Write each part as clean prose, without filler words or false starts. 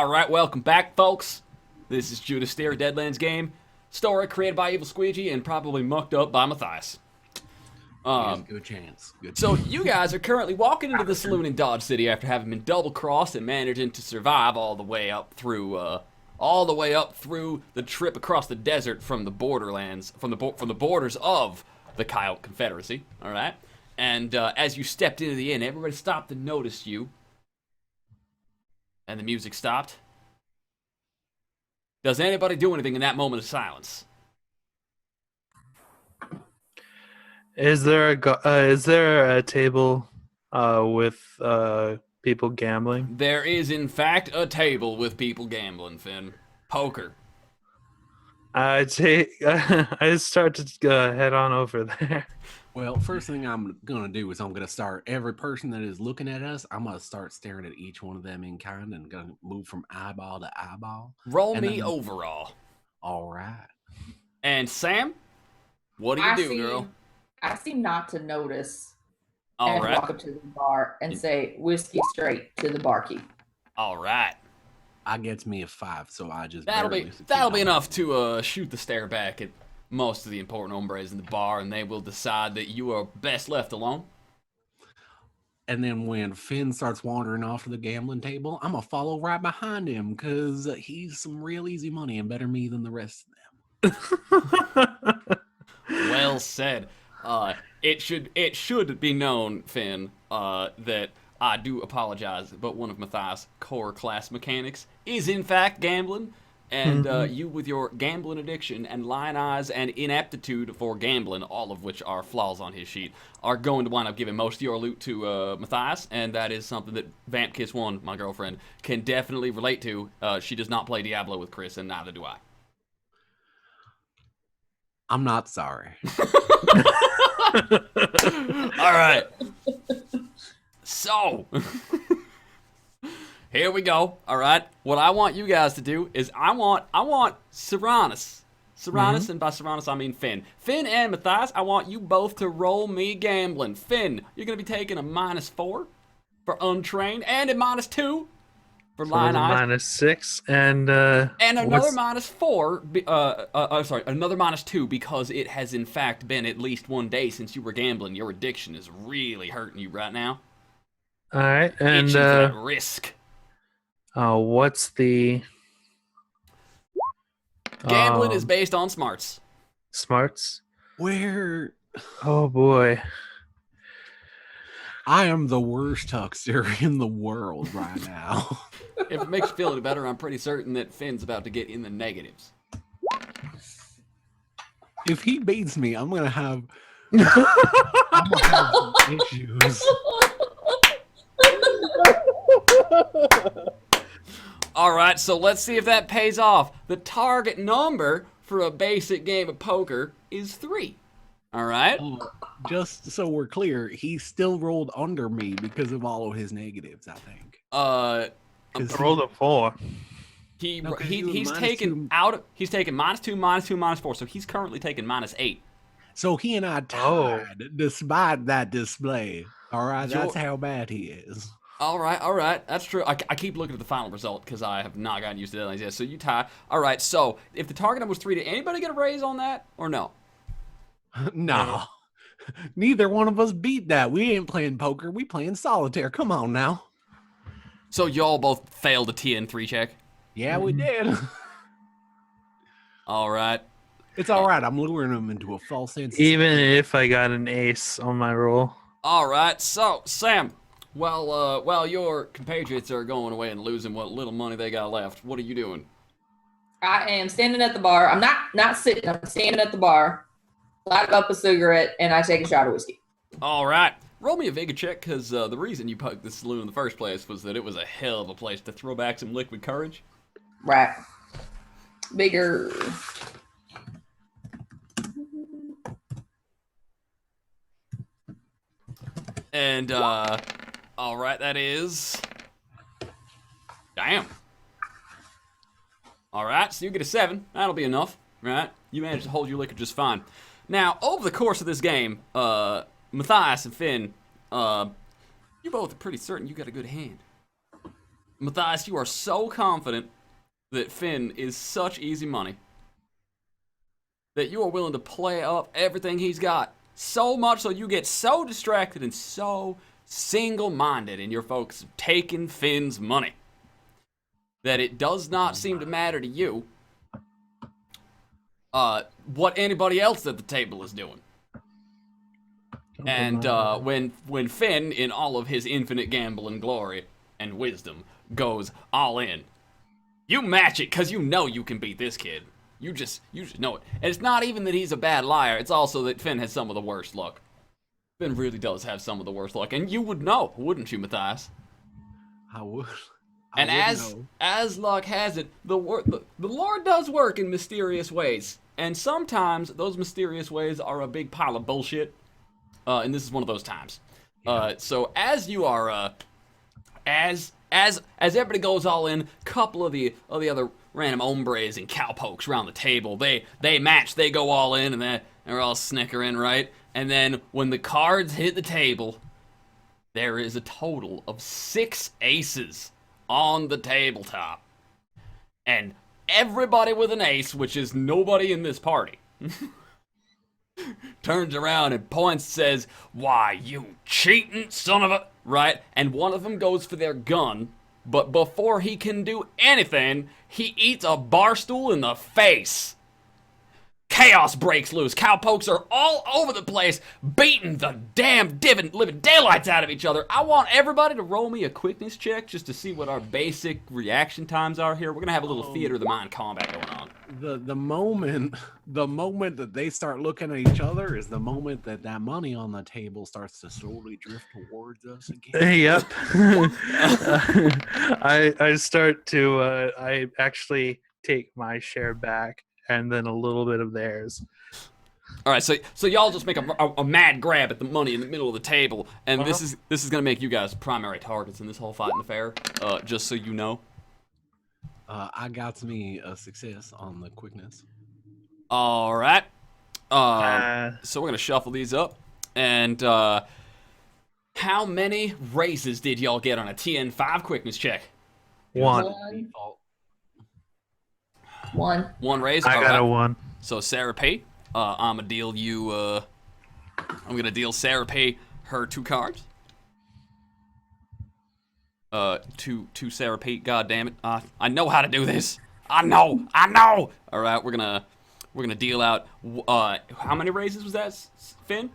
Alright, welcome back, folks. This is Judas here, Deadlands game. Story created by EvilSqueegee and probably mucked up by Matthias. Good chance. So you guys are currently walking into the saloon in Dodge City after having been double-crossed and managing to survive all the way up through the trip across the desert from the borderlands, from the borders of the Coyote Confederacy. All right, and as you stepped into the inn, everybody stopped and noticed you, and the music stopped. Does anybody do anything in that moment of silence? Is there a table with people gambling? There is, in fact, a table with people gambling, Finn. Poker. I start to head on over there. Well, first thing I'm going to do is I'm going to start every person that is looking at us. I'm going to start staring at each one of them in kind and going to move from eyeball to eyeball. Roll me overall. All right. And Sam, what do you do, girl? I seem not to notice. All right. Walk up to the bar and say whiskey straight to the barkeep. All right. I gets me a 5, so I just that'll be enough to shoot the stare back at most of the important hombres in the bar, and they will decide that you are best left alone. And then when Finn starts wandering off to the gambling table, I'm gonna follow right behind him because he's some real easy money and better me than the rest of them. Well said. It should be known, Finn, that I do apologize, but one of Matthias' core class mechanics is in fact gambling, and you with your gambling addiction and lion eyes and inaptitude for gambling, all of which are flaws on his sheet, are going to wind up giving most of your loot to Matthias, and that is something that Vamp Kiss 1, my girlfriend, can definitely relate to. She does not play Diablo with Chris, and neither do I. I'm not sorry. All right. So, here we go. All right. What I want you guys to do is I want Serranus, and by Serranus I mean Finn. Finn and Matthias, I want you both to roll me gambling. Finn, you're gonna be taking a -4 for untrained and a -2 for lion eyes. -6 and another -4. Another -2 because it has in fact been at least one day since you were gambling. Your addiction is really hurting you right now. all right, and Itching for that risk. what's the Gambling is based on smarts. smarts? Where Oh boy. I am the worst huckster in the world right now. If it makes you feel any better, I'm pretty certain that Finn's about to get in the negatives. If he beats me, I'm gonna have some issues. All right, so let's see if that pays off. The target number for a basic game of poker is 3. All right? Just so we're clear, he still rolled under me because of all of his negatives, I think. I rolled a 4. He's -2. taken -2, -2, -4, so he's currently taking -8. So he and I tied despite that display. All right, that's how bad he is. All right, that's true. I keep looking at the final result because I have not gotten used to Deadlands yet. So you tie. All right, so if the target number was 3, did anybody get a raise on that or no? No. Neither one of us beat that. We ain't playing poker. We playing solitaire. Come on now. So y'all both failed a TN3 check? Yeah, we did. All right. It's all right. I'm luring him into a false sense. Even if I got an ace on my roll. All right, so Sam, while your compatriots are going away and losing what little money they got left, what are you doing? I am standing at the bar. I'm not sitting. I'm standing at the bar, light up a cigarette, and I take a shot of whiskey. All right, roll me a Vega check because the reason you poked the saloon in the first place was that it was a hell of a place to throw back some liquid courage. Right. Bigger. And all right, that is damn. All right, so you get a 7. That'll be enough, right? You managed to hold your liquor just fine. Now, over the course of this game, Matthias and Finn, you both are pretty certain you got a good hand. Matthias, you are so confident that Finn is such easy money that you are willing to play up everything he's got. So much so you get so distracted and so single-minded in your focus of taking Finn's money that it does not seem to matter to you what anybody else at the table is doing. And when Finn, in all of his infinite gambling glory and wisdom, goes all in, you match it because you know you can beat this kid. You just know it. And it's not even that he's a bad liar. It's also that Finn has some of the worst luck. Finn really does have some of the worst luck, and you would know, wouldn't you, Matthias? I would. And as luck has it, the Lord does work in mysterious ways, and sometimes those mysterious ways are a big pile of bullshit. And this is one of those times. So as you are, as everybody goes all in, couple of the other random hombres and cowpokes around the table, they match, they go all in, and they're all snickering, right? And then when the cards hit the table, there is a total of 6 aces on the tabletop. And everybody with an ace, which is nobody in this party, turns around and points and says, "Why, you cheating son of a..." Right? And one of them goes for their gun, but before he can do anything, he eats a bar stool in the face. Chaos breaks loose. Cowpokes are all over the place, beating the damn living daylights out of each other. I want everybody to roll me a quickness check just to see what our basic reaction times are here. We're gonna have a little theater of the mind combat going on. The moment that they start looking at each other is the moment that money on the table starts to slowly drift towards us again. Yep. I start to I actually take my share back and then a little bit of theirs. All right, so y'all just make a mad grab at the money in the middle of the table, and this is gonna make you guys primary targets in this whole fighting affair. Just so you know. I got me a success on the quickness. All right. So we're gonna shuffle these up, and how many raises did y'all get on a TN5 quickness check? One. One raise. I got a 1. So Sarah P, I'm gonna deal you. I'm gonna deal Sarah P her 2 cards. To Sarah P. God damn it! I know how to do this. I know. All right, we're gonna deal out. How many raises was that, Finn?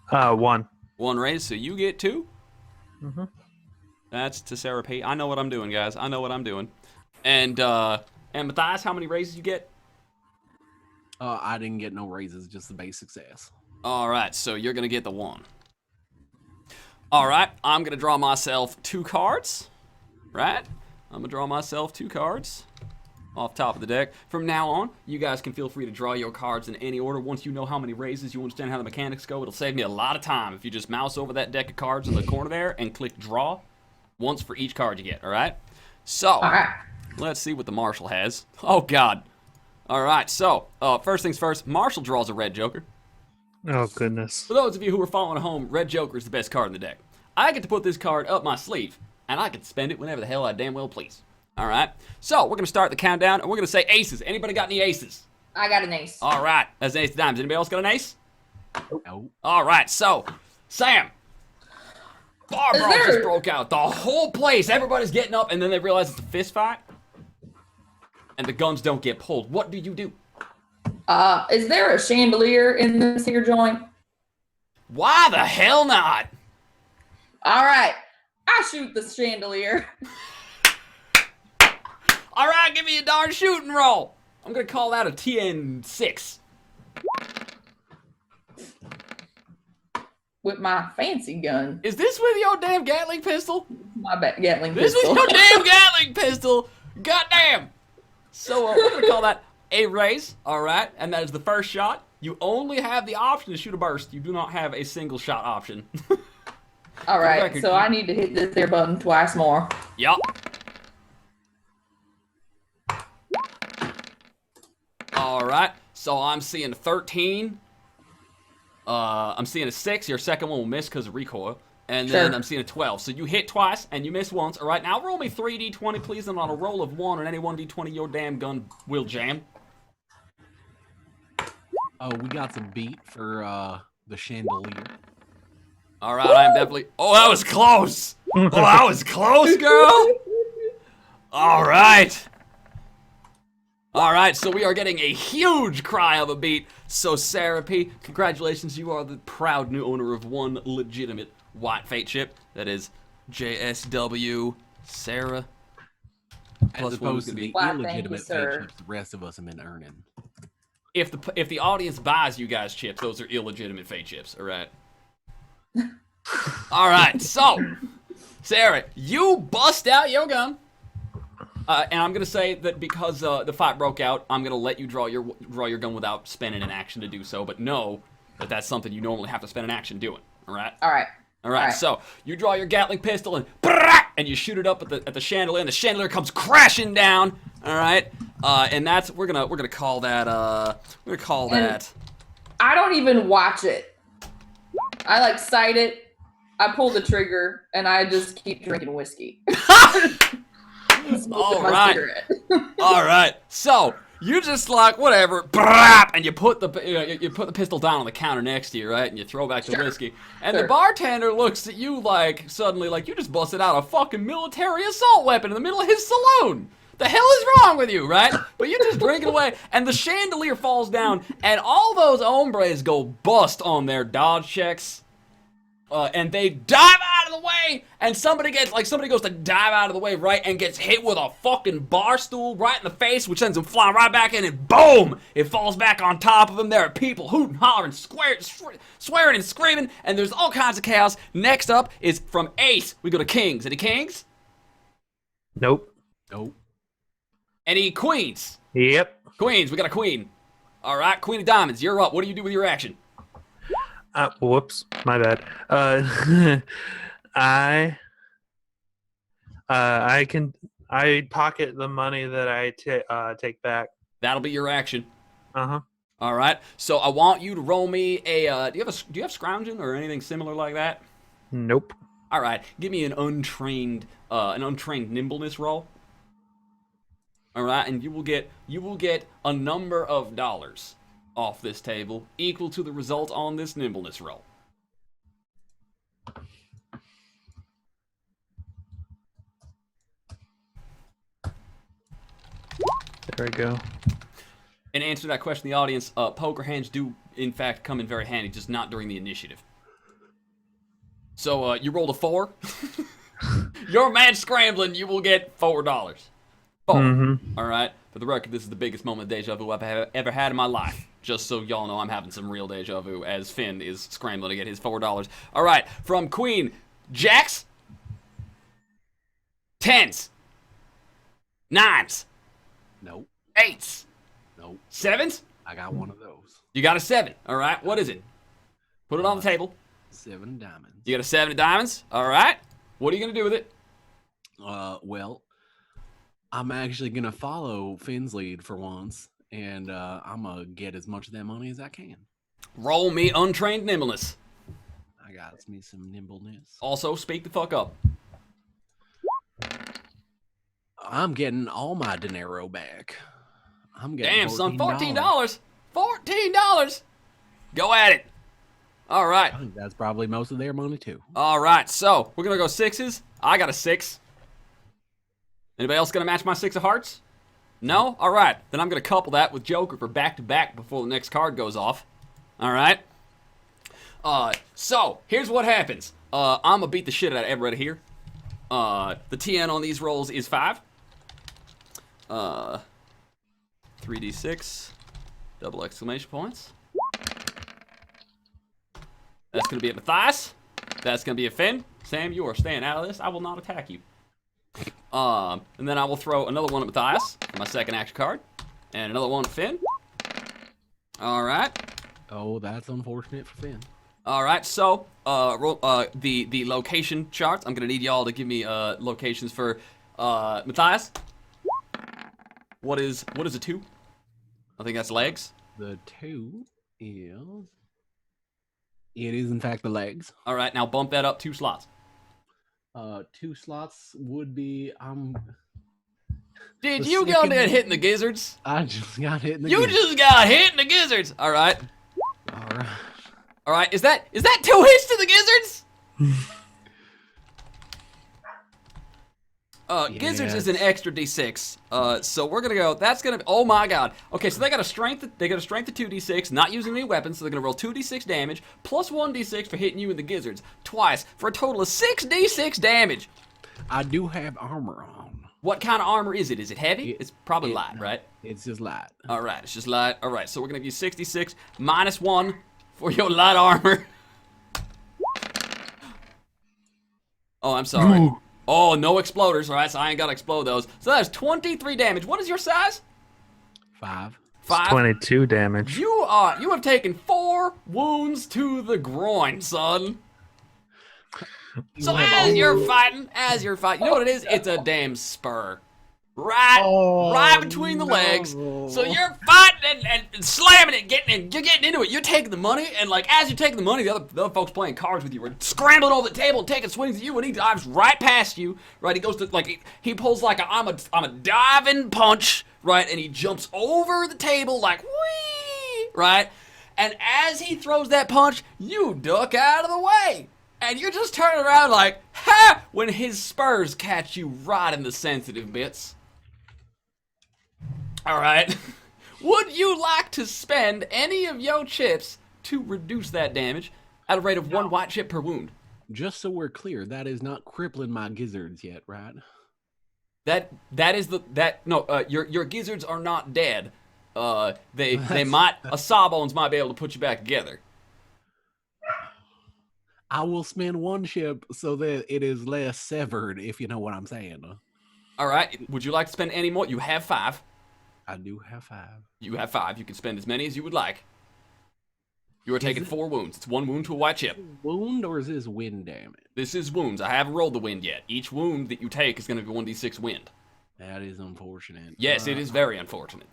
1. 1 raise, so you get 2. Mm-hmm. That's to Sarah P. I know what I'm doing, guys. I know what I'm doing. And Matthias, how many raises you get? I didn't get no raises, just the base success. All right, so you're gonna get the 1. All right, I'm gonna draw myself 2 cards. Right? I'm gonna draw myself 2 cards off top of the deck. From now on, you guys can feel free to draw your cards in any order. Once you know how many raises, you understand how the mechanics go. It'll save me a lot of time if you just mouse over that deck of cards in the corner there and click draw once for each card you get. All right? So, let's see what the Marshal has. Oh God! All right, so first things first. Marshal draws a red Joker. Oh goodness. For those of you who are following at home, Red Joker is the best card in the deck. I get to put this card up my sleeve, and I can spend it whenever the hell I damn well please. All right? So, we're going to start the countdown, and we're going to say aces. Anybody got any aces? I got an ace. All right. That's an ace of diamonds. Anybody else got an ace? No. All right. So, Sam. Bar brawl just broke out. The whole place, everybody's getting up, and then they realize it's a fist fight, and the guns don't get pulled. What do you do? Is there a chandelier in this here joint? Why the hell not? All right. I shoot the chandelier. All right, give me a darn shooting roll. I'm going to call that a TN6. With my fancy gun. Is this with your damn Gatling pistol? My Gatling This pistol. is your damn Gatling pistol. Goddamn. So we're going to call that a raise. All right, and that is the first shot. You only have the option to shoot a burst. You do not have a single shot option. All right, so I need to hit this there button twice more. Yup. All right, so I'm seeing a 13. I'm seeing a 6. Your second one will miss because of recoil. And then Sure. I'm seeing a 12. So you hit twice and you miss once. All right, now roll me 3d20, please, and on a roll of 1 on any 1d20, your damn gun will jam. Oh, we got some beat for the chandelier. All right, I'm definitely. Oh, that was close. Oh, that was close, girl. All right. All right, so we are getting a huge cry of a beat. So Sarah P, congratulations, you are the proud new owner of one legitimate white fate chip. That is JSW Sarah. As opposed to the Why, thank you, illegitimate sir. pay chips the rest of us have been earning. If the audience buys you guys chips, those are illegitimate fate chips. All right. All right. So, Sarah, you bust out your gun, and I'm gonna say that because the fight broke out, I'm gonna let you draw your gun without spending an action to do so. But know that that's something you normally have to spend an action doing. All right. All right. All right. All right. So you draw your Gatling pistol and you shoot it up at the chandelier, and the chandelier comes crashing down. All right. And that's we're gonna call that I don't even watch it. I like sight it. I pull the trigger and I just keep drinking whiskey. Smoking All my right. cigarette. All right. So you just like whatever, and you put the pistol down on the counter next to you, right? And you throw back the Sure. whiskey. And the Sure. bartender looks at you like suddenly like you just busted out a fucking military assault weapon in the middle of his saloon. The hell is wrong with you, right? But you just drink it away, and the chandelier falls down, and all those hombres go bust on their dodge checks. And they dive out of the way, and somebody goes to dive out of the way, right, and gets hit with a fucking bar stool right in the face, which sends him flying right back in, and boom, it falls back on top of him. There are people hooting, hollering, swearing and screaming, and there's all kinds of chaos. Next up is from Ace, we go to Kings. Any Kings? Nope. Nope. Any Queens? Yep. Queens, we got a Queen. All right, Queen of Diamonds, you're up. What do you do with your action? Whoops, my bad. I pocket the money that I take back. That'll be your action. Uh-huh. All right. So I want you to roll me a. Do you have scrounging or anything similar like that? Nope. All right. Give me an untrained nimbleness roll. All right, and you will get a number of dollars off this table equal to the result on this nimbleness roll. There we go. And answer that question, the audience, poker hands do in fact come in very handy, just not during the initiative. So you rolled a 4. You're mad scrambling. You will get $4. 4. Mm-hmm. All right. For the record, this is the biggest moment of deja vu I've ever had in my life. Just so y'all know, I'm having some real deja vu as Finn is scrambling to get his $4. All right. From Queen, jacks, 10s, 9s, Nope. 8s, Nope. 7s. I got one of those. You got a 7. All right. What is it? Put it on the table. 7 diamonds. You got a 7 of diamonds. All right. What are you gonna do with it? Well, I'm actually gonna follow Finn's lead for once, and I'm gonna get as much of that money as I can. Roll me untrained nimbleness. I got me some nimbleness. Also, speak the fuck up. I'm getting all my dinero back. I'm getting Damn, son, $14. $14. $14. Go at it. All right. I think that's probably most of their money too. All right. So we're gonna go 6s. I got a 6. Anybody else gonna match my 6 of hearts? No. All right. Then I'm gonna couple that with Joker for back to back before the next card goes off. All right. So here's what happens. I'm gonna beat the shit out of everybody here. The TN on these rolls is 5. 3d6, double exclamation points. That's going to be a Matthias. That's going to be a Finn. Sam, you are staying out of this. I will not attack you. And then I will throw another one at Matthias for my second action card. And another one at Finn. All right. Oh, that's unfortunate for Finn. All right, so the location charts. I'm going to need y'all to give me locations for Matthias. What is a 2? I think that's legs. The 2 is It is, in fact, the legs. All right, now bump that up 2 slots. 2 slots would be. Did The you go second to one- hitting the gizzards? I just got hit in the You gizzard. just got hit in the gizzards. All right. All right. All right. Is that 2 hits to the gizzards? Gizzards is an Yes. extra d6. So we're gonna go. That's gonna. Oh my god. Okay, so they got a strength. They got a strength of 2d6. Not using any weapons, so they're gonna roll 2d6 damage plus 1d6 for hitting you in the gizzards twice for a total of 6d6 damage. I do have armor on. What kind of armor is it? Is it heavy? It's probably it- light, right? It's just light. All right, it's just light. All right, so we're gonna give you 66 minus 1 for your light armor. Oh, I'm sorry. Ooh. Oh, no exploders. All right, so I ain't gotta explode those. So that's 23 damage. What is your size? 5. 5. 22 damage. You have taken 4 wounds to the groin, son. So as you're fighting, you know what it is? It's a damn spur. Right between the legs. So you're fighting and slamming it, you're getting into it. You're taking the money, and like as you're taking the money, the other folks playing cards with you are scrambling over the table and taking swings at you, and he dives right past you. Right, he goes to like he pulls like I'm a diving punch, right, and he jumps over the table like whee, right, and as he throws that punch, you duck out of the way. And you're just turning around like, ha! When his spurs catch you right in the sensitive bits. Alright. Would you like to spend any of your chips to reduce that damage at a rate of 1 white chip per wound? Just so we're clear, that is not crippling my gizzards yet, right? Your gizzards are not dead. They might, a sawbones might be able to put you back together. I will spend 1 chip so that it is less severed, if you know what I'm saying. Alright, would you like to spend any more? You have 5. I do have 5. You have 5. You can spend as many as you would like. You are taking 4 wounds. It's 1 wound to a white chip. Wound or is this wind damage? This is wounds. I haven't rolled the wind yet. Each wound that you take is going to be 1d6 wind. That is unfortunate. Yes, it is very unfortunate.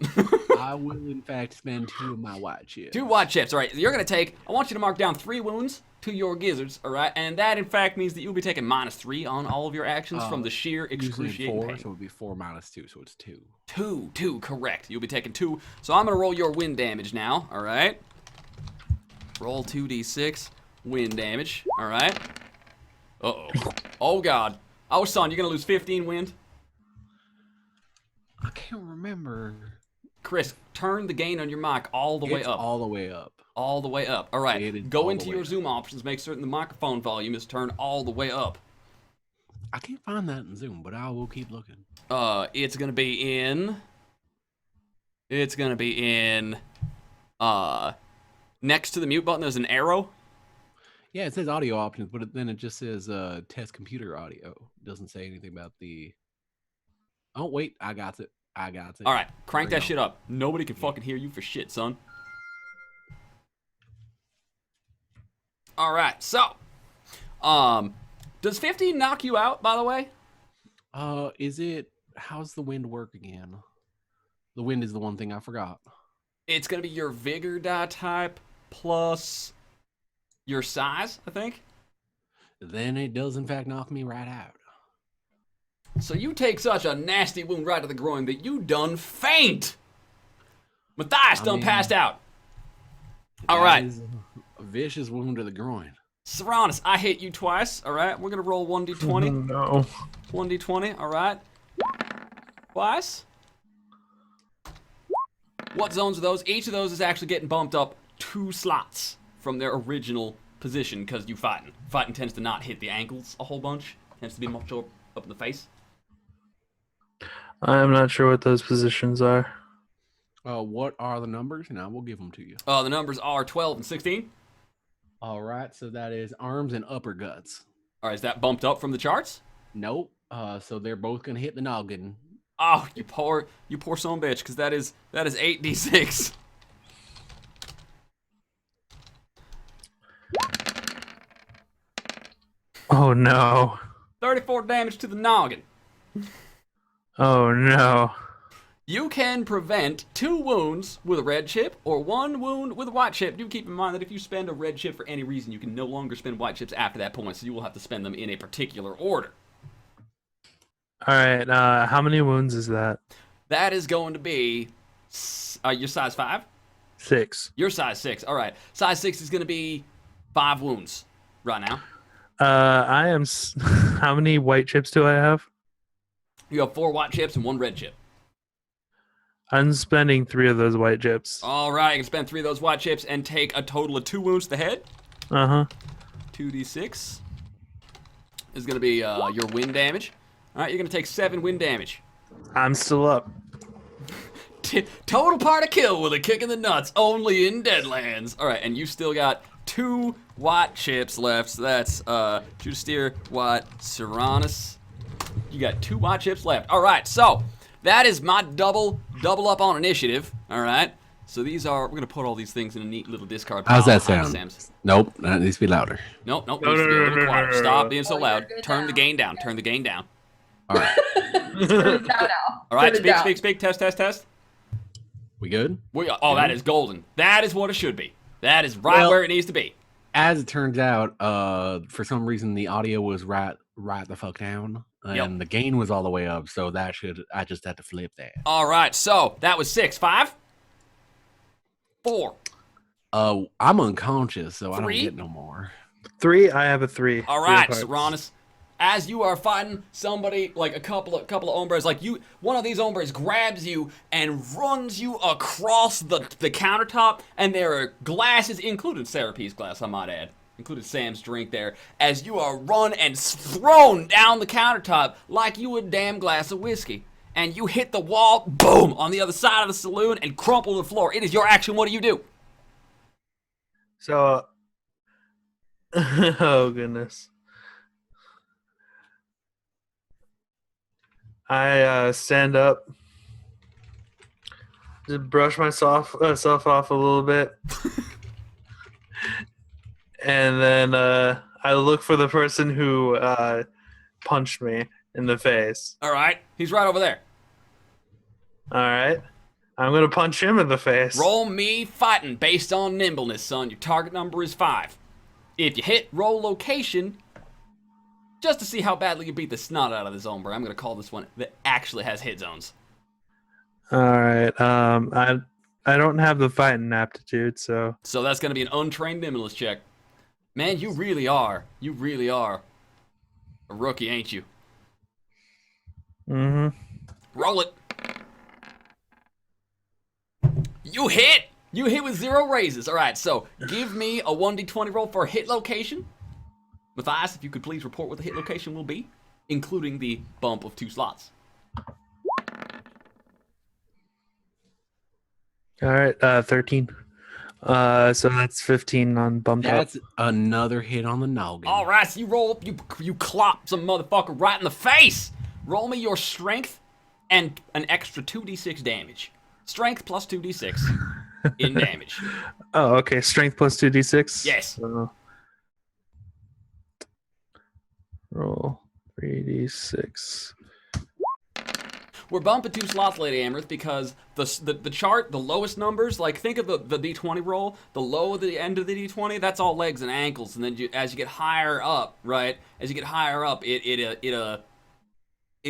I will, in fact, spend 2 of my white chips. 2 white chips. All right, you're going to take, I want you to mark down 3 wounds to your gizzards, all right? And that, in fact, means that you'll be taking -3 on all of your actions from the sheer Usually excruciating 4, pain. so it would be 4 minus 2, so it's 2. 2, correct. You'll be taking 2. So I'm going to roll your wind damage now, all right? Roll 2d6 wind damage, all right? Uh-oh. Oh, God. Oh, son, you're going to lose 15 wind? I can't remember. Chris, turn the gain on your mic all the way It's up. all the way up. All the way up. All It right. is Go all into the your way up. Zoom options. Make certain the microphone volume is turned all the way up. I can't find that in Zoom, but I will keep looking. It's gonna be in. It's gonna be in. Next to the mute button, there's an arrow. Yeah, it says audio options, but then it just says test computer audio. It doesn't say anything about the. Oh wait, I got it. I got it. All right, crank Bring that it shit on. up. Nobody can fucking hear you for shit, son. All right, so, does 15 knock you out? By the way. Is it? How's the wind work again? The wind is the one thing I forgot. It's gonna be your vigor die type plus your size, I think. Then it does in fact knock me right out. So you take such a nasty wound right to the groin that you done faint. Matthias done passed out. All That right. is a vicious wound to the groin. Serranus, I hit you twice. All right, we're gonna roll 1d20. No. 1d20. All right. Twice. What zones are those? Each of those is actually getting bumped up 2 slots from their original position because you fighting. Fighting tends to not hit the ankles a whole bunch. Tends to be much up in the face. I'm not sure what those positions are. What are the numbers? And I will give them to you. The numbers are 12 and 16. All right, so that is arms and upper guts. All right, is that bumped up from the charts? Nope. So they're both gonna hit the noggin. Oh, you poor son of a bitch, because that is 8d6. Oh no. 34 damage to the noggin. Oh no. You can prevent 2 wounds with a red chip or 1 wound with a white chip. Do keep in mind that if you spend a red chip for any reason, you can no longer spend white chips after that point, so you will have to spend them in a particular order. All right. How many wounds is that? That is going to be your size 5? 6. Your size 6. All right. Size 6 is going to be 5 wounds right now. I am. How many white chips do I have? You have 4 white chips and 1 red chip. I'm spending 3 of those white chips. All right. You can spend 3 of those white chips and take a total of 2 wounds to the head. 2d6 is going to be your wind damage. All right. You're going to take 7 wind damage. I'm still up. Total party kill with a kick in the nuts, only in Deadlands. All right, and you still got 2 white chips left. So that's Judas, White, Serranus. You got 2 white chips left. All right, so that is my double up on initiative. All right, so we're gonna put all these things in a neat little discard pile. How's that sound? Sam's. Nope, that needs to be louder. Nope. Needs to be a little quieter. Stop being so loud. Turn the gain down. Turn the gain down. All right, Turn it down now. All right, Turn it down. speak. Test. we good? That is golden. That is what it should be. That is right where it needs to be. As it turns out, for some reason the audio was right the fuck down, and the gain was all the way up. So I just had to flip that. All right, so that was 6. 5, 4. I'm unconscious, so 3? I don't get no more. 3. I have a 3. All right, Serranus. As you are fighting somebody, like a couple of hombres, like one of these hombres grabs you and runs you across the countertop, and there are glasses, including Serapee's glass, I might add, including Sam's drink there, as you are run and thrown down the countertop like you would a damn glass of whiskey. And you hit the wall, boom, on the other side of the saloon and crumple to the floor. It is your action. What do you do? So, oh goodness. I stand up, just brush myself off a little bit, and then I look for the person who punched me in the face. All right, he's right over there. All right, I'm gonna punch him in the face. Roll me fighting based on nimbleness, son. Your target number is 5. If you hit, roll location. Just to see how badly you beat the snot out of this hombre, I'm going to call this one that actually has hit zones. All right. I don't have the fighting aptitude, so. So that's going to be an untrained nimbleness check. Man, you really are a rookie, ain't you? Mm-hmm. Roll it. You hit! You hit with 0 raises. All right, so give me a 1d20 roll for a hit location. Matthias, if you could please report what the hit location will be, including the bump of 2 slots. All right, 13. So that's 15 on bumped up. That's another hit on the noggin. All right, so you roll up, you clop some motherfucker right in the face. Roll me your strength and an extra 2d6 damage. Strength plus 2d6 in damage. Oh, okay. Strength plus 2d6? Yes. So roll 3d6. We're bumping 2 slots, Lady Amherst, because the chart, the lowest numbers, like think of the d20 roll, the low of the end of the d20, that's all legs and ankles, and then as you get higher up, right? As you get higher up, it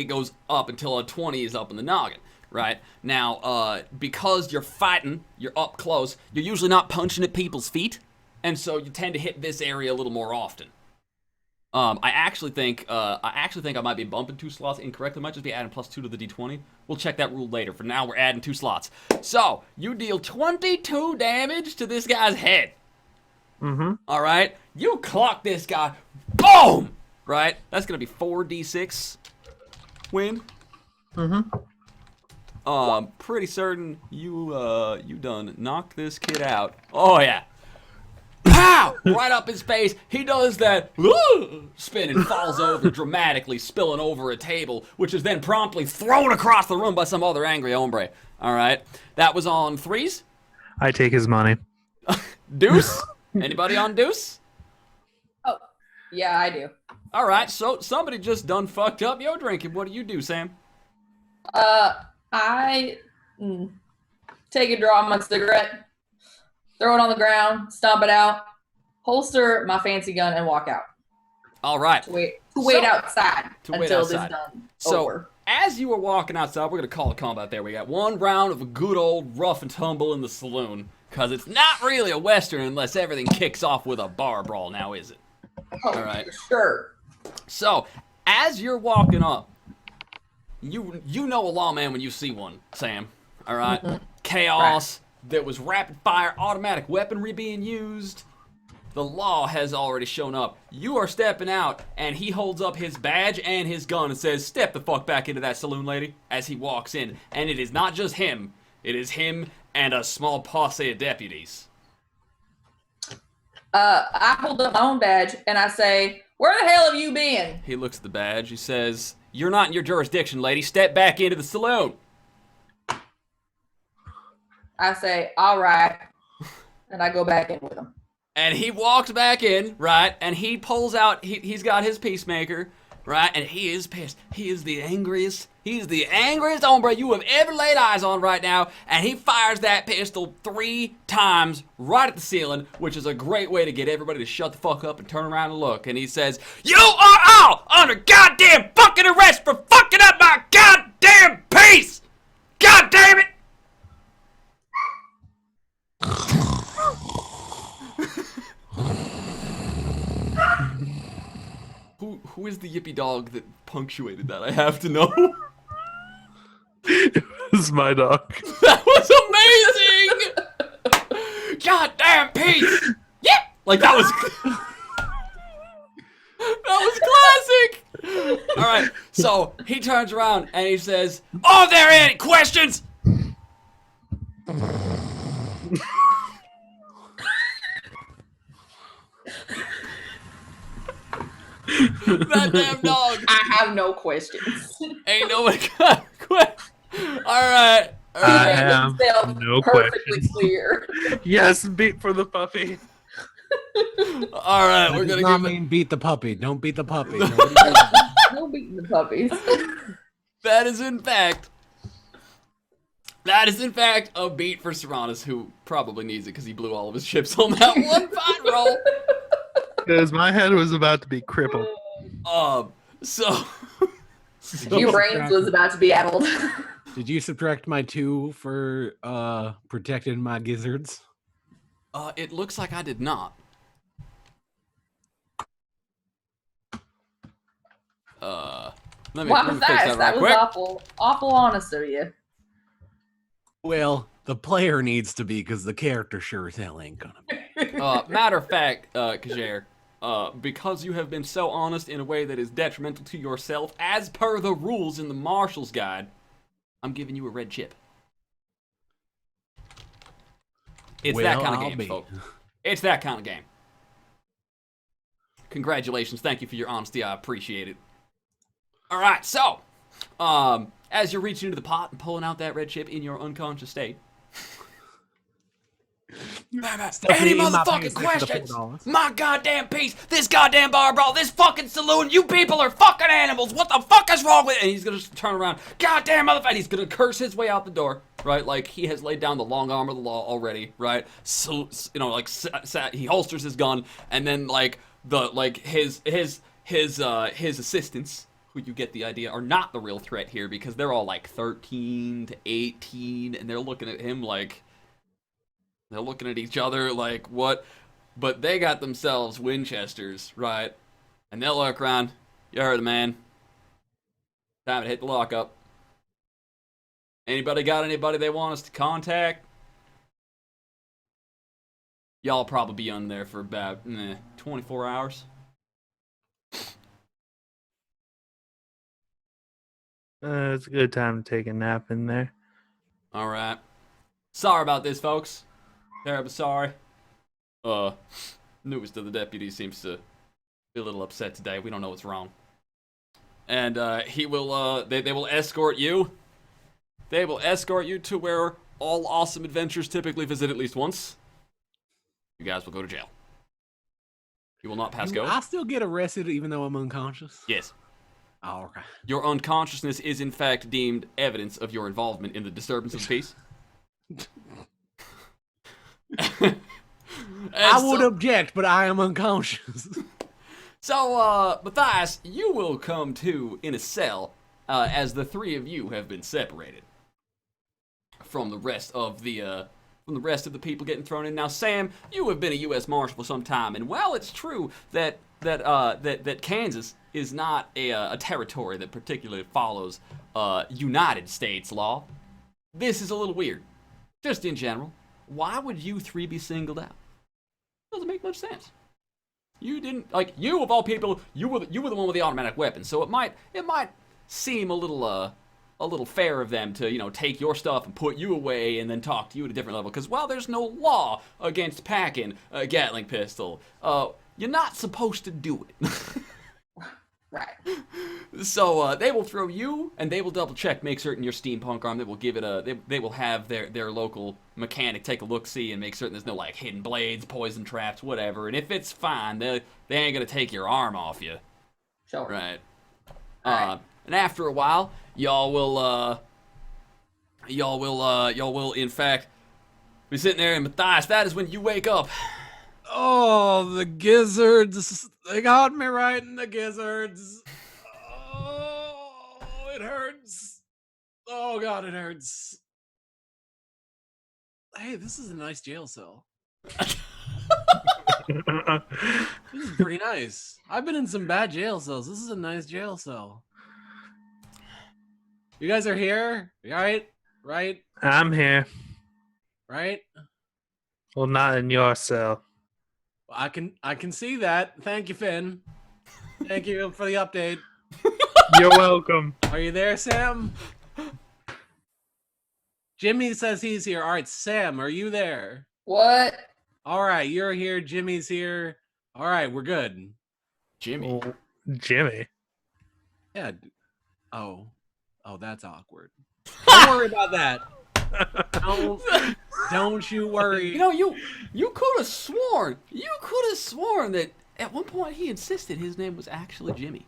goes up until a 20 is up in the noggin, right? Now, because you're fighting, you're up close, you're usually not punching at people's feet, and so you tend to hit this area a little more often. I actually think I might be bumping 2 slots incorrectly. Might just be adding +2 to the d20. We'll check that rule later. For now, we're adding 2 slots. So you deal 22 damage to this guy's head. Mm-hmm. All right, you clock this guy. Boom! Right, that's gonna be 4d6 win. Mm-hmm. Pretty certain you done knocked this kid out. Oh yeah. Pow! Right up his face. He does that spin and falls over dramatically, spilling over a table, which is then promptly thrown across the room by some other angry hombre. All right. That was on 3s. I take his money. Deuce? Anybody on deuce? Oh, yeah, I do. All right. So somebody just done fucked up your drinking. What do you do, Sam? I Take a draw on my cigarette, throw it on the ground, stomp it out, holster my fancy gun, and walk out. All right. To wait outside until this is done. So, over. as you were walking outside, we're going to call a combat there. We got one round of a good old rough and tumble in the saloon. Because it's not really a Western unless everything kicks off with a bar brawl, now is it? Oh, all right. Sure. So, as you're walking up, you know a lawman when you see one, Sam. All right? Mm-hmm. Chaos. Right. There was rapid fire automatic weaponry being used. The law has already shown up. You are stepping out, and he holds up his badge and his gun and says, "Step the fuck back into that saloon, lady," as he walks in. And it is not just him. It is him and a small posse of deputies. I hold up my own badge, and I say, "Where the hell have you been?" He looks at the badge. He says, "You're not in your jurisdiction, lady. Step back into the saloon." I say, "All right," and I go back in with him. And he walks back in, right, and he pulls out, he's got his peacemaker, right, and he is pissed. He is the angriest hombre you have ever laid eyes on right now, and he fires that pistol 3 times right at the ceiling, which is a great way to get everybody to shut the fuck up and turn around and look. And he says, "You are all under goddamn fucking arrest for fucking up my goddamn peace! God damn it!" Who is the yippy dog that punctuated that? I have to know. It was my dog. That was amazing! Goddamn peace! Yep! Like that was classic! Alright, so he turns around and he says, "Are there any questions?" That damn dog. I have no questions. Ain't nobody got a question. Alright. I have no perfectly questions. clear. Yes, beat for the puppy. Alright, we're That gonna does not give mean beat the puppy. Don't beat the puppy. No beating the puppies. That is in fact a beat for Serranus, who probably needs it because he blew all of his chips on that one fight roll. Because my head was about to be crippled. So Your brains was about to be addled. Did you subtract my 2 for protecting my gizzards? It looks like I did not. Let me Why fix was that that? right That was quick. awful honest of you. Well, the player needs to be, because the character sure as hell ain't gonna be. Matter of fact, Kjaer, because you have been so honest in a way that is detrimental to yourself, as per the rules in the Marshal's Guide, I'm giving you a red chip. It's that kind of game, folks. It's that kind of game. Congratulations. Thank you for your honesty. I appreciate it. All right, so, as you're reaching into the pot and pulling out that red chip in your unconscious state, any motherfucking questions? My goddamn piece, this goddamn bar brawl, this fucking saloon, you people are fucking animals. What the fuck is wrong with it? And he's gonna just turn around, goddamn motherfucker. He's gonna curse his way out the door, right? Like he has laid down the long arm of the law already, right? So, you know, like he holsters his gun, and then like his assistants, who you get the idea are not the real threat here because they're all like 13 to 18, and they're looking at him like. They're looking at each other like, what? But they got themselves Winchesters, right? And they'll look around. You heard the man. Time to hit the lockup. Anybody got anybody they want us to contact? Y'all probably be on there for about 24 hours. It's a good time to take a nap in there. All right. Sorry about this, folks. Terribly sorry. Newest of the deputies seems to be a little upset today. We don't know what's wrong. And he will. They will escort you. They will escort you to where all awesome adventures typically visit at least once. You guys will go to jail. You will not pass go. I still get arrested even though I'm unconscious. Yes. All right. Your unconsciousness is in fact deemed evidence of your involvement in the disturbance of the peace. I would object, but I am unconscious. So, Matthias, you will come to in a cell as the three of you have been separated from the rest of the people getting thrown in. Now, Sam, you have been a U.S. Marshal for some time, and while it's true that Kansas is not a territory that particularly follows United States law, this is a little weird. Just in general, why would you three be singled out? Doesn't make much sense. You didn't, like, you of all people, you were the one with the automatic weapon, so it might seem a little fair of them to, you know, take your stuff and put you away and then talk to you at a different level. Because while there's no law against packing a Gatling pistol, you're not supposed to do it. Right. So they will throw you, and they will double check, make certain your steampunk arm. They will give it they will have their local mechanic take a look, see, and make certain there's no like hidden blades, poison traps, whatever. And if it's fine, they ain't gonna take your arm off you. Sure. Right. Alright. And after a while, y'all will in fact be sitting there, and Matthias, that is when you wake up. Oh, the gizzards. They got me right in the gizzards. Oh, it hurts. Oh, God, it hurts. Hey, this is a nice jail cell. This is pretty nice. I've been in some bad jail cells. This is a nice jail cell. You guys are here? Right? Right? I'm here. Right? Well, not in your cell. I can see that. Thank you, Finn. Thank you for the update. You're welcome. Are you there, Sam? Jimmy says he's here. All right, Sam, are you there? What? All right, you're here. Jimmy's here. All right, we're good. Jimmy. Oh, Jimmy. Yeah. Oh, that's awkward. Don't worry about that. Don't you worry. You know, you could have sworn that at one point he insisted his name was actually Jimmy.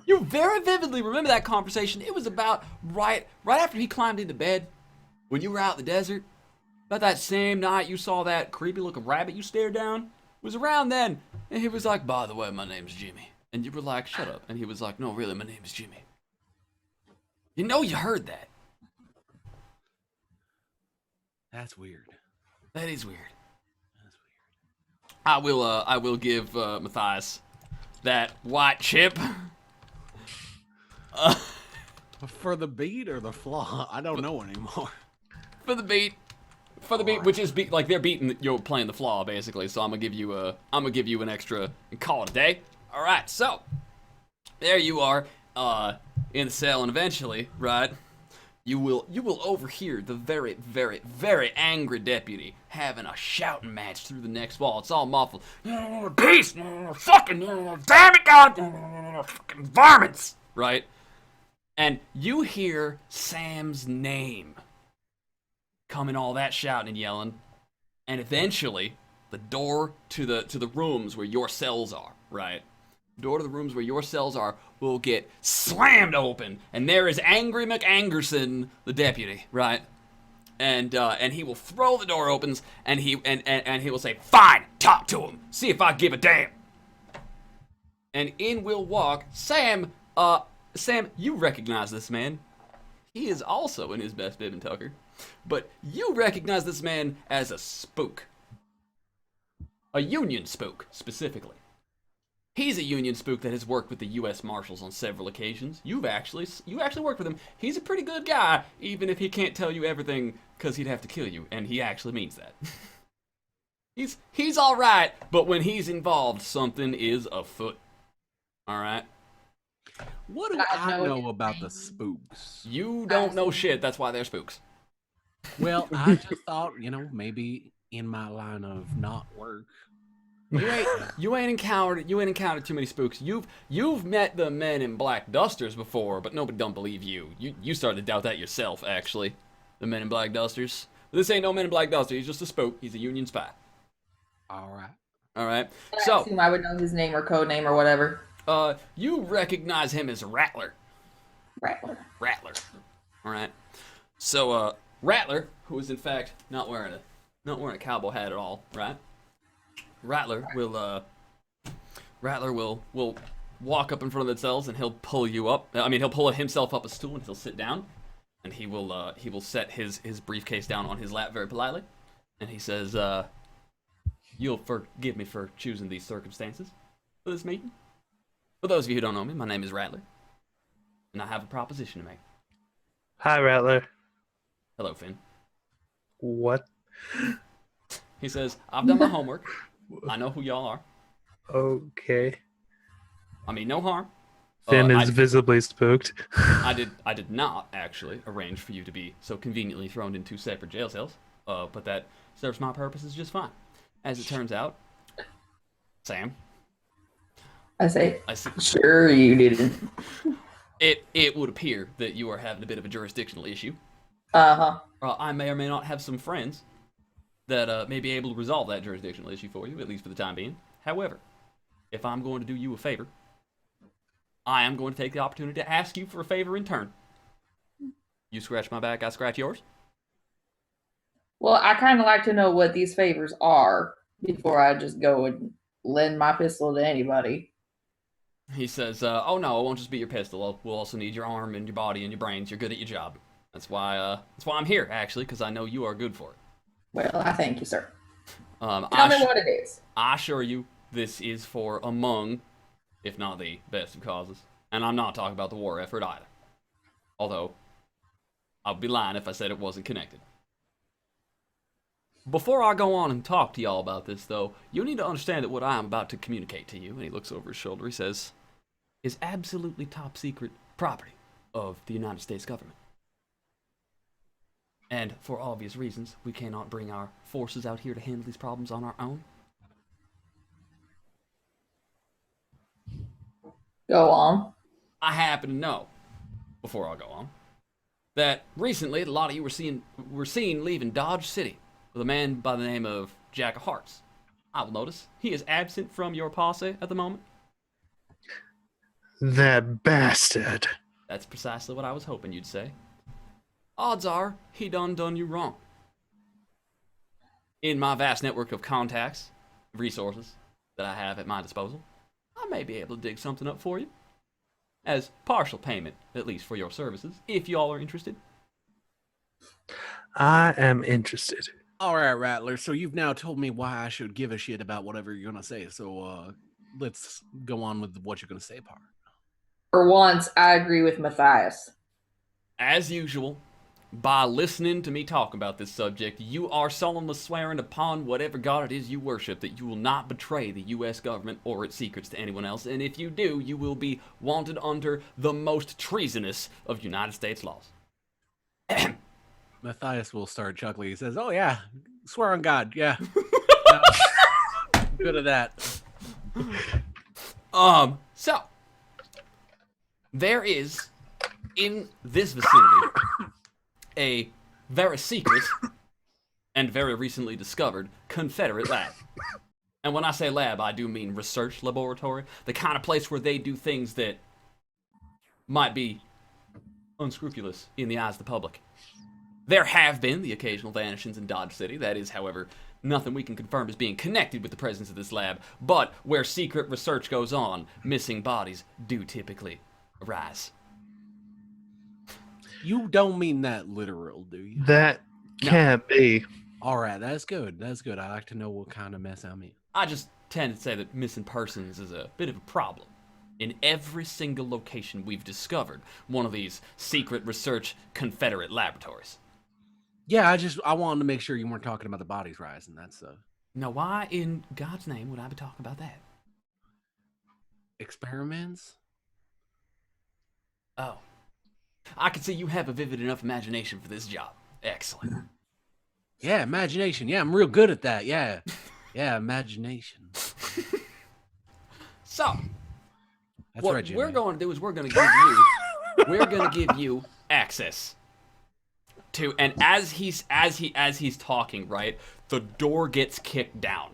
You very vividly remember that conversation. It was about right after he climbed into bed, when you were out in the desert. About that same night you saw that creepy looking rabbit you stared down. It was around then, and he was like, "By the way, my name's Jimmy," and you were like, "Shut up," and he was like, "No, really, my name's Jimmy." You know you heard that. That's weird. That is weird. That's weird. I will give Matthias that white chip. For the beat or the flaw? I don't know anymore. For the beat, which is like they're beating, you're playing the flaw basically. So I'm gonna give you an extra and call it a day. All right, so there you are in the cell, and eventually, right, you will overhear the very, very, very angry deputy having a shouting match through the next wall. It's all muffled. Peace, fucking damn it, God, fucking varmints, right? And you hear Sam's name coming, all that shouting and yelling, and eventually the door to the rooms where your cells are, right? The door to the rooms where your cells are will get slammed open, and there is Angry McAngerson, the deputy, right? And he will throw the door opens, and he will say, "Fine, talk to him. See if I give a damn." And in will walk Sam. Sam, you recognize this man. He is also in his best bib and tucker. But you recognize this man as a spook. A Union spook, specifically. He's a Union spook that has worked with the U.S. Marshals on several occasions. You actually worked with him. He's a pretty good guy, even if he can't tell you everything, because he'd have to kill you, and he actually means that. He's all right, but when he's involved, something is afoot. All right. What do I know about the spooks? You don't know shit. That's why they're spooks. Well, I just thought, maybe in my line of not work. You ain't encountered too many spooks. You've met the men in black dusters before, but nobody don't believe you. You started to doubt that yourself, actually. The men in black dusters. But this ain't no men in black duster. He's just a spook. He's a Union spy. All right. All right. I So assume I would know his name or code name or whatever. You recognize him as Rattler. Rattler. All right. So, Rattler, who is in fact not wearing a cowboy hat at all, right? Rattler will walk up in front of the cells and he'll pull you up. I mean, he'll pull himself up a stool and he'll sit down, and he will set his briefcase down on his lap very politely, and he says, "You'll forgive me for choosing these circumstances for this meeting. For those of you who don't know me, my name is Rattler, and I have a proposition to make." Hi, Rattler. Hello, Finn. What? He says, "I've done my homework. I know who y'all are. Okay. I mean, no harm. Finn is visibly spooked. I did not actually arrange for you to be so conveniently thrown in two separate jail cells, but that serves my purposes just fine. As it turns out, Sam, I say, I see, sure you didn't. it would appear that you are having a bit of a jurisdictional issue. Uh-huh. I may or may not have some friends that may be able to resolve that jurisdictional issue for you, at least for the time being. However, if I'm going to do you a favor, I am going to take the opportunity to ask you for a favor in turn. You scratch my back, I scratch yours. Well, I kind of like to know what these favors are before I just go and lend my pistol to anybody. He says, "Oh no, it won't just be your pistol. We'll also need your arm and your body and your brains. You're good at your job. That's why I'm here, actually, because I know you are good for it." Well, I thank you, sir. Tell me what it is. I assure you, this is for among, if not the best of causes. And I'm not talking about the war effort either. Although, I'd be lying if I said it wasn't connected. Before I go on and talk to y'all about this, though, you need to understand that what I am about to communicate to you, and he looks over his shoulder, he says, is absolutely top secret property of the United States government. And for obvious reasons, we cannot bring our forces out here to handle these problems on our own. Go on. I happen to know, before I go on, that recently a lot of you were seen leaving Dodge City with a man by the name of Jack of Hearts. I will notice he is absent from your posse at the moment. That bastard. That's precisely what I was hoping you'd say. Odds are he done you wrong. In my vast network of contacts, resources that I have at my disposal, I may be able to dig something up for you. As partial payment, at least for your services, if y'all are interested. I am interested. All right, Rattler. So you've now told me why I should give a shit about whatever you're gonna say. So let's go on with what you're gonna say, part. For once, I agree with Matthias. As usual, by listening to me talk about this subject, you are solemnly swearing upon whatever god it is you worship that you will not betray the U.S. government or its secrets to anyone else, and if you do, you will be wanted under the most treasonous of United States laws. Matthias will start chuckling. He says, "Oh yeah, swear on God, yeah, good at that." So there is in this vicinity a very secret and very recently discovered Confederate lab. And when I say lab, I do mean research laboratory, the kind of place where they do things that might be unscrupulous in the eyes of the public. There have been the occasional vanishings in Dodge City. That is, however, nothing we can confirm as being connected with the presence of this lab. But where secret research goes on, missing bodies do typically arise. You don't mean that literal, do you? That can't be. All right, that's good. That's good. I like to know what kind of mess I'm in. I just tend to say that missing persons is a bit of a problem. In every single location we've discovered one of these secret research Confederate laboratories. Yeah, I wanted to make sure you weren't talking about the bodies rising. That's Now, why in God's name would I be talking about that? experiments. Oh. I can see you have a vivid enough imagination for this job. Excellent. Yeah, imagination. Yeah, I'm real good at that. Yeah, yeah, imagination. So, That's what right, Jimmy. we're going to do is we're going to give you access to, and as he's talking, right, the door gets kicked down,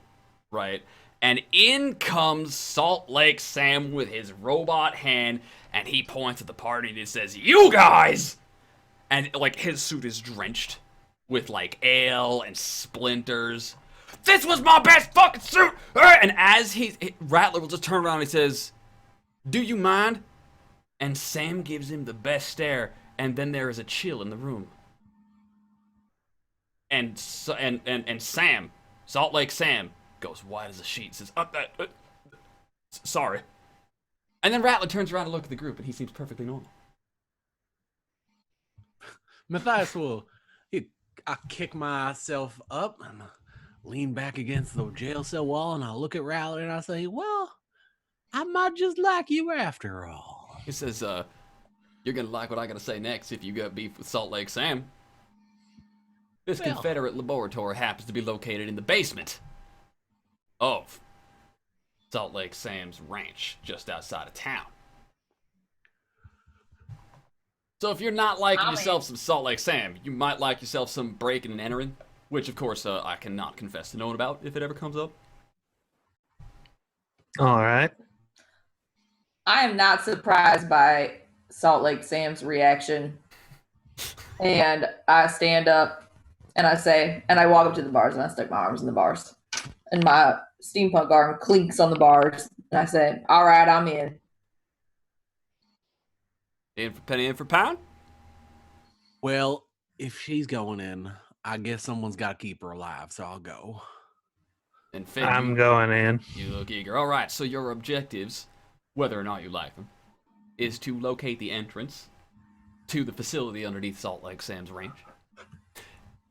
right, And in comes Salt Lake Sam with his robot hand, and he points at the party and he says, "You guys!" And, like, his suit is drenched with, like, ale and splinters. "This was my best fucking suit!" And as Rattler will just turn around and he says, "Do you mind?" And Sam gives him the best stare, and then there is a chill in the room. And Sam, Salt Lake Sam, goes white as a sheet, says, "Sorry." And then Rattler turns around to look at the group, and he seems perfectly normal. Matthias will, I kick myself up and lean back against the jail cell wall, and I look at Rattler and I say, "Well, I might just like you after all." He says, "You're gonna like what I gotta say next if you got beef with Salt Lake Sam. This Well. Confederate laboratory happens to be located in the basement of Salt Lake Sam's ranch just outside of town. So if you're not liking yourself some Salt Lake Sam, you might like yourself some breaking and entering, which of course I cannot confess to knowing about if it ever comes up." All right. I am not surprised by Salt Lake Sam's reaction. And I stand up and I say, and I walk up to the bars and I stick my arms in the bars. And my steampunk arm clinks on the bars. And I say, "All right, I'm in." In for penny, in for pound? Well, if she's going in, I guess someone's got to keep her alive, so I'll go. And Finn, I'm going in. you look eager. All right, so your objectives, whether or not you like them, is to locate the entrance to the facility underneath Salt Lake Sam's range,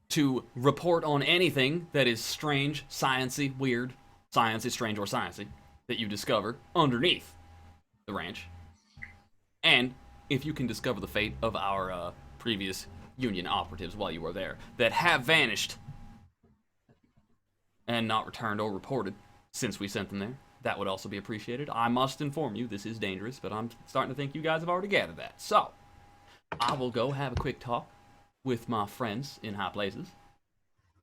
to report on anything that is strange, science-y, weird, science-y, strange, or science-y, that you discover underneath the ranch, and if you can discover the fate of our previous Union operatives while you were there that have vanished and not returned or reported since we sent them there, that would also be appreciated. I must inform you, this is dangerous, but I'm starting to think you guys have already gathered that. So, I will go have a quick talk with my friends in high places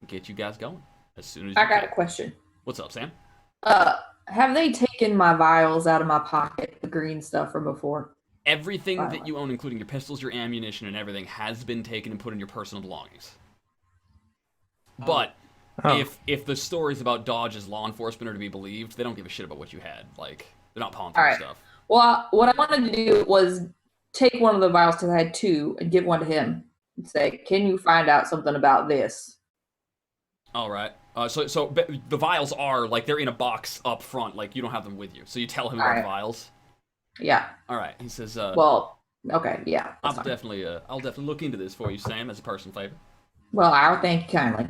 and get you guys going as soon as you I got can. a question. What's up, Sam? Have they taken my vials out of my pocket, the green stuff from before? Everything that you own, including your pistols, your ammunition, and everything, has been taken and put in your personal belongings. But if the stories about Dodge's law enforcement are to be believed, they don't give a shit about what you had. Like, they're not pawing through stuff. Well, what I wanted to do was take one of the vials, because I had two, and give one to him and say, "Can you find out something about this?" All right. So the vials are, like, they're in a box up front. Like, you don't have them with you. So you tell him about the vials. Yeah. All right. He says, well, okay, yeah. I'll definitely look into this for you, Sam, as a personal favor. Well, I'll thank you kindly.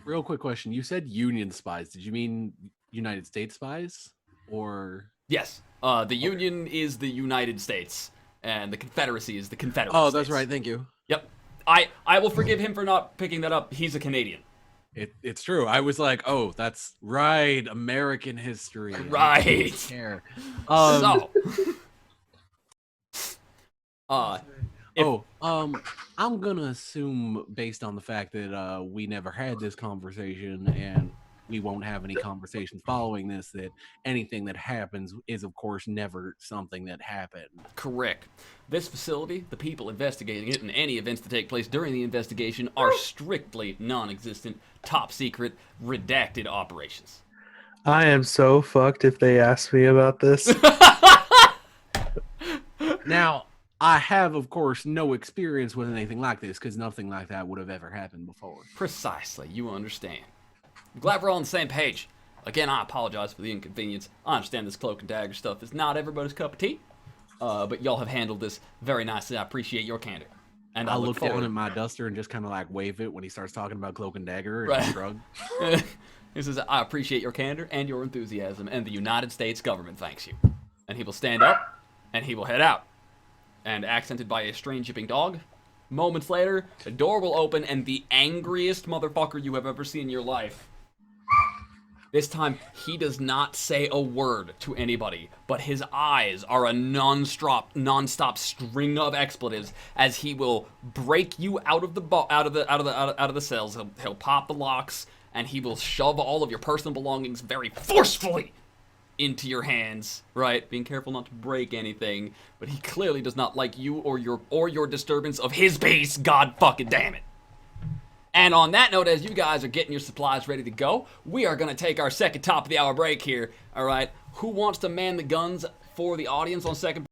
Real quick question. You said Union spies. Did you mean United States spies? Or... Yes. The Union is the United States, and the Confederacy is the Confederate Oh, States. that's right. Thank you. Yep. I will forgive him for not picking that up. He's a Canadian. It's true. I was like, oh, that's right. American history. Right. Care. I'm gonna assume, based on the fact that we never had this conversation and we won't have any conversations following this, that anything that happens is, of course, never something that happened. Correct. This facility, the people investigating it, and any events that take place during the investigation are strictly non-existent, top-secret, redacted operations. I am so fucked if they ask me about this. Now, I have, of course, no experience with anything like this, because nothing like that would have ever happened before. Precisely. You understand. I'm glad we're all on the same page. Again, I apologize for the inconvenience. I understand this cloak and dagger stuff is not everybody's cup of tea, but y'all have handled this very nicely. I appreciate your candor. And I look down at my duster and just kind of like wave it when he starts talking about cloak and dagger and shrug. He says, "I appreciate your candor and your enthusiasm, and the United States government thanks you." And he will stand up, and he will head out. And accented by a strange yipping dog, moments later, the door will open, and the angriest motherfucker you have ever seen in your life. This time, he does not say a word to anybody, but his eyes are a non-stop string of expletives as he will break you out of the cells. He'll pop the locks and he will shove all of your personal belongings very forcefully into your hands, right? Being careful not to break anything, but he clearly does not like you or your disturbance of his peace. God fucking damn it. And on that note, as you guys are getting your supplies ready to go, we are going to take our second top of the hour break here, all right? Who wants to man the guns for the audience on second?